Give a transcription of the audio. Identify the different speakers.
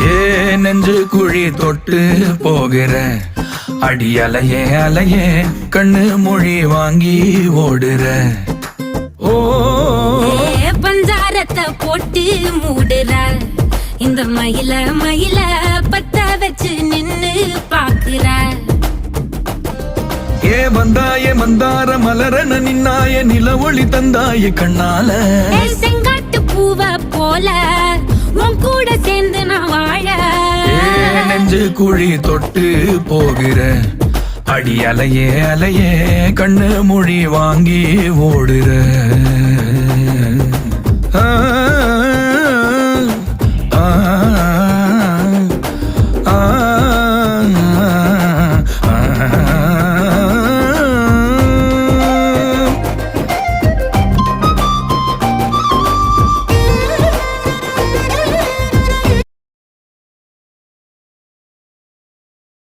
Speaker 1: ஏ நெஞ்சு குழி தொட்டு போகிற அடி அலையே அலையே கண்ணு மொழி வாங்கி ஓடுற. ஓ
Speaker 2: பஞ்சாரத்தை போட்டு மூடுற இந்த மயில மயில பத்த வச்சு நின்னு பாக்குற.
Speaker 1: ஏ வந்தாய மந்தார மலரன நின்னாய நில ஒளி தந்தாய கண்ணால.
Speaker 2: செங்காட்டு பூவ போல உன் கூட சேர்ந்து நான் வாழ.
Speaker 1: நெஞ்சு குழி தொட்டு போகிற அடி அலையே அலையே கண்ணு மொழி வாங்கி ஓடுற. ஆ ஆ